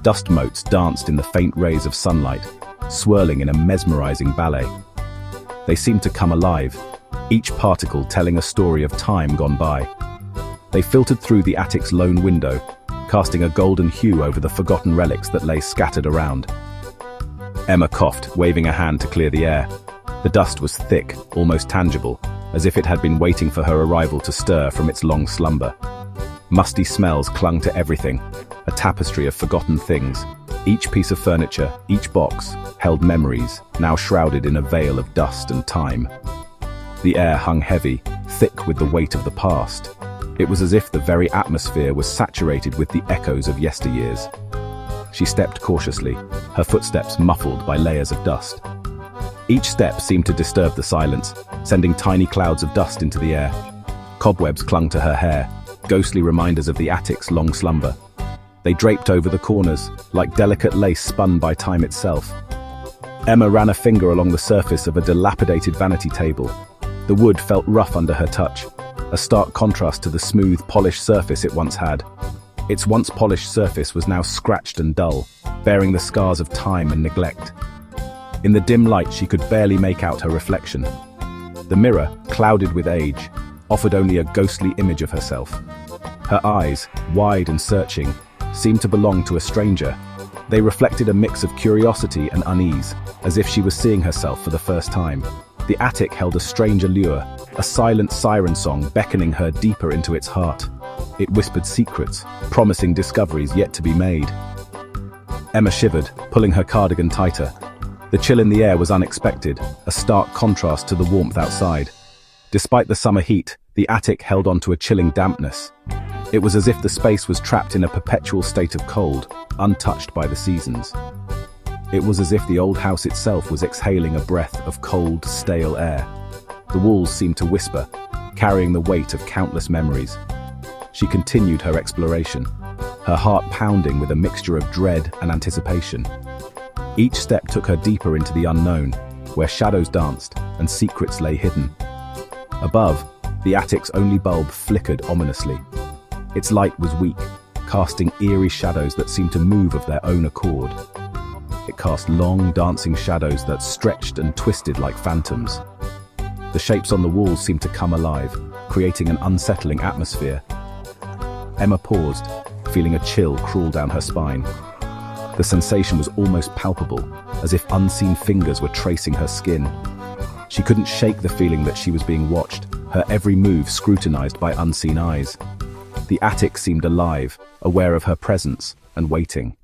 Dust motes danced in the faint rays of sunlight, swirling in a mesmerizing ballet. They seemed to come alive, each particle telling a story of time gone by. They filtered through the attic's lone window, casting a golden hue over the forgotten relics that lay scattered around. Emma coughed, waving a hand to clear the air. The dust was thick, almost tangible, as if it had been waiting for her arrival to stir from its long slumber. Musty smells clung to everything, a tapestry of forgotten things. Each piece of furniture, each box, held memories, now shrouded in a veil of dust and time. The air hung heavy, thick with the weight of the past. It was as if the very atmosphere was saturated with the echoes of yesteryears. She stepped cautiously, her footsteps muffled by layers of dust. Each step seemed to disturb the silence, sending tiny clouds of dust into the air. Cobwebs clung to her hair, ghostly reminders of the attic's long slumber. They draped over the corners, like delicate lace spun by time itself. Emma ran a finger along the surface of a dilapidated vanity table. The wood felt rough under her touch, a stark contrast to the smooth, polished surface it once had. Its once polished surface was now scratched and dull, bearing the scars of time and neglect. In the dim light, she could barely make out her reflection. The mirror, clouded with age, offered only a ghostly image of herself. Her eyes, wide and searching, seemed to belong to a stranger. They reflected a mix of curiosity and unease, as if she was seeing herself for the first time. The attic held a strange allure, a silent siren song beckoning her deeper into its heart. It whispered secrets, promising discoveries yet to be made. Emma shivered, pulling her cardigan tighter. The chill in the air was unexpected, a stark contrast to the warmth outside. Despite the summer heat, the attic held on to a chilling dampness. It was as if the space was trapped in a perpetual state of cold, untouched by the seasons. It was as if the old house itself was exhaling a breath of cold, stale air. The walls seemed to whisper, carrying the weight of countless memories. She continued her exploration, her heart pounding with a mixture of dread and anticipation. Each step took her deeper into the unknown, where shadows danced and secrets lay hidden. Above, the attic's only bulb flickered ominously. Its light was weak, casting eerie shadows that seemed to move of their own accord. It cast long, dancing shadows that stretched and twisted like phantoms. The shapes on the walls seemed to come alive, creating an unsettling atmosphere. Emma paused, feeling a chill crawl down her spine. The sensation was almost palpable, as if unseen fingers were tracing her skin. She couldn't shake the feeling that she was being watched, her every move scrutinized by unseen eyes. The attic seemed alive, aware of her presence and waiting.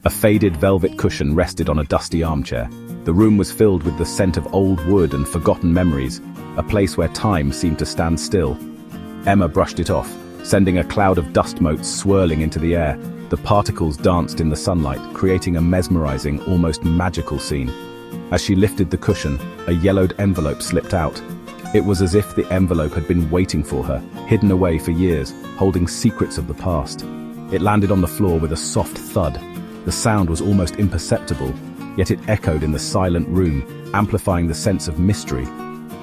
A faded velvet cushion rested on a dusty armchair. The room was filled with the scent of old wood and forgotten memories, a place where time seemed to stand still. Emma brushed it off, sending a cloud of dust motes swirling into the air. The particles danced in the sunlight, creating a mesmerizing, almost magical scene. As she lifted the cushion, a yellowed envelope slipped out. It was as if the envelope had been waiting for her, hidden away for years, holding secrets of the past. It landed on the floor with a soft thud. The sound was almost imperceptible, yet it echoed in the silent room, amplifying the sense of mystery.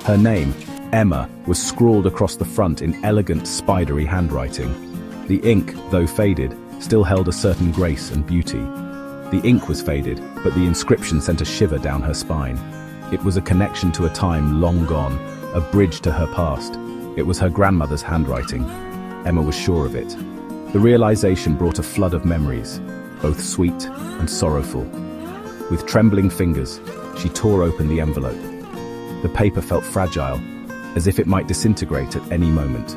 Her name, Emma, was scrawled across the front in elegant, spidery handwriting. The ink, though faded, still held a certain grace and beauty. The ink was faded, but the inscription sent a shiver down her spine. It was a connection to a time long gone, a bridge to her past. It was her grandmother's handwriting. Emma was sure of it. The realization brought a flood of memories, both sweet and sorrowful. With trembling fingers, she tore open the envelope. The paper felt fragile, as if it might disintegrate at any moment.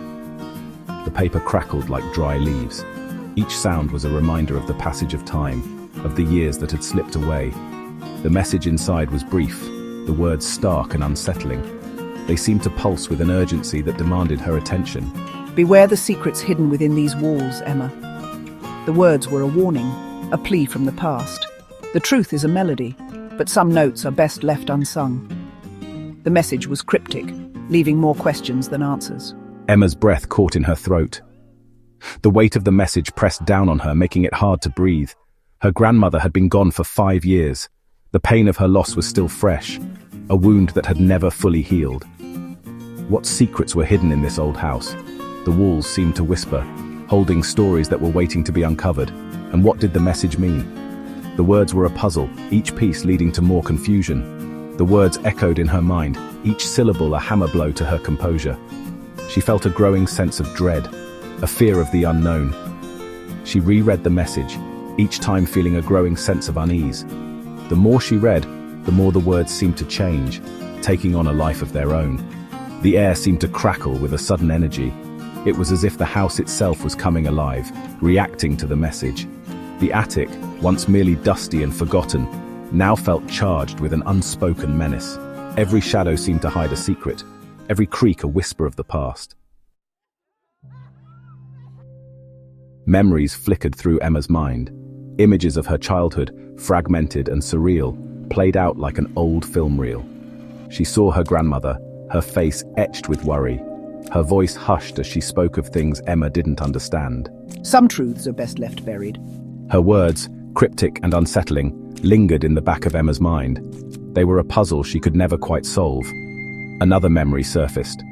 The paper crackled like dry leaves. Each sound was a reminder of the passage of time, of the years that had slipped away. The message inside was brief, the words stark and unsettling. They seemed to pulse with an urgency that demanded her attention. Beware the secrets hidden within these walls, Emma. The words were a warning, a plea from the past. The truth is a melody, but some notes are best left unsung. The message was cryptic, leaving more questions than answers. Emma's breath caught in her throat. The weight of the message pressed down on her, making it hard to breathe. Her grandmother had been gone for 5 years. The pain of her loss was still fresh, a wound that had never fully healed. What secrets were hidden in this old house? The walls seemed to whisper, holding stories that were waiting to be uncovered. And what did the message mean? The words were a puzzle, each piece leading to more confusion. The words echoed in her mind, each syllable a hammer blow to her composure. She felt a growing sense of dread, a fear of the unknown. She reread the message, each time feeling a growing sense of unease. The more she read, the more the words seemed to change, taking on a life of their own. The air seemed to crackle with a sudden energy. It was as if the house itself was coming alive, reacting to the message. The attic, once merely dusty and forgotten, now felt charged with an unspoken menace. Every shadow seemed to hide a secret, every creak a whisper of the past. Memories flickered through Emma's mind. Images of her childhood, fragmented and surreal, played out like an old film reel. She saw her grandmother, her face etched with worry, her voice hushed as she spoke of things Emma didn't understand. Some truths are best left buried. Her words, cryptic and unsettling, lingered in the back of Emma's mind. They were a puzzle she could never quite solve. Another memory surfaced,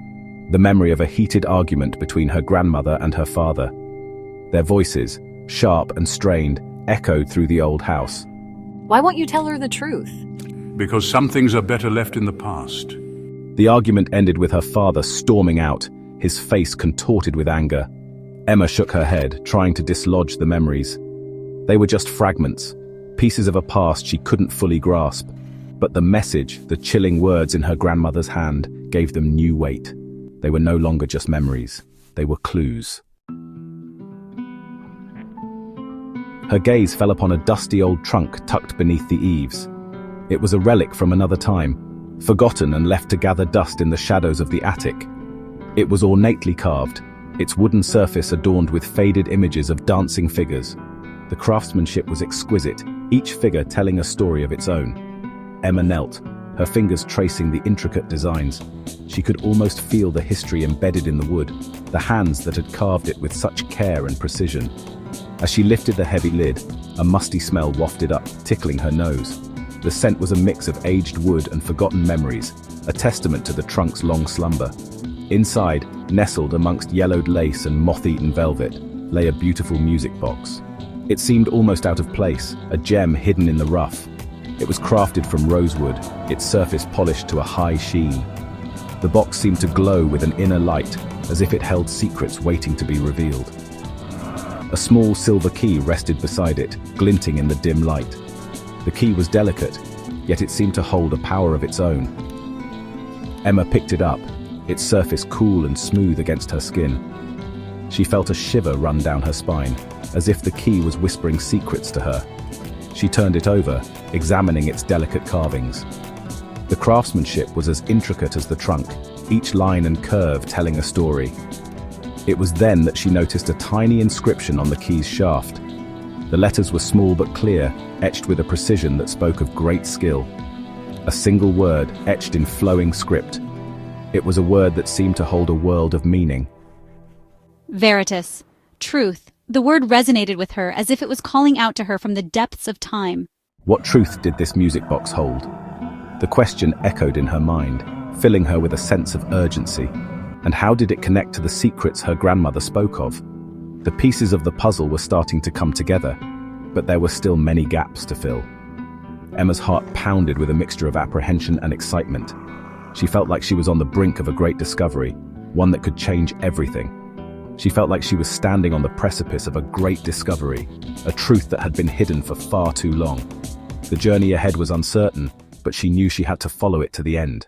the memory of a heated argument between her grandmother and her father. Their voices, sharp and strained, echoed through the old house. Why won't you tell her the truth? Because some things are better left in the past. The argument ended with her father storming out, his face contorted with anger. Emma shook her head, trying to dislodge the memories. They were just fragments, pieces of a past she couldn't fully grasp. But the message, the chilling words in her grandmother's hand, gave them new weight. They were no longer just memories. They were clues. Her gaze fell upon a dusty old trunk tucked beneath the eaves. It was a relic from another time, forgotten and left to gather dust in the shadows of the attic. It was ornately carved, its wooden surface adorned with faded images of dancing figures. The craftsmanship was exquisite, each figure telling a story of its own. Emma knelt, her fingers tracing the intricate designs. She could almost feel the history embedded in the wood, the hands that had carved it with such care and precision. As she lifted the heavy lid, a musty smell wafted up, tickling her nose. The scent was a mix of aged wood and forgotten memories, a testament to the trunk's long slumber. Inside, nestled amongst yellowed lace and moth-eaten velvet, lay a beautiful music box. It seemed almost out of place, a gem hidden in the rough. It was crafted from rosewood, its surface polished to a high sheen. The box seemed to glow with an inner light, as if it held secrets waiting to be revealed. A small silver key rested beside it, glinting in the dim light. The key was delicate, yet it seemed to hold a power of its own. Emma picked it up, its surface cool and smooth against her skin. She felt a shiver run down her spine, as if the key was whispering secrets to her. She turned it over, examining its delicate carvings. The craftsmanship was as intricate as the trunk, each line and curve telling a story. It was then that she noticed a tiny inscription on the key's shaft. The letters were small but clear, etched with a precision that spoke of great skill. A single word etched in flowing script. It was a word that seemed to hold a world of meaning. Veritas. Truth. The word resonated with her as if it was calling out to her from the depths of time. What truth did this music box hold? The question echoed in her mind, filling her with a sense of urgency. And how did it connect to the secrets her grandmother spoke of? The pieces of the puzzle were starting to come together, but there were still many gaps to fill. Emma's heart pounded with a mixture of apprehension and excitement. She felt like she was on the brink of a great discovery, one that could change everything. She felt like she was standing on the precipice of a great discovery, a truth that had been hidden for far too long. The journey ahead was uncertain, but she knew she had to follow it to the end.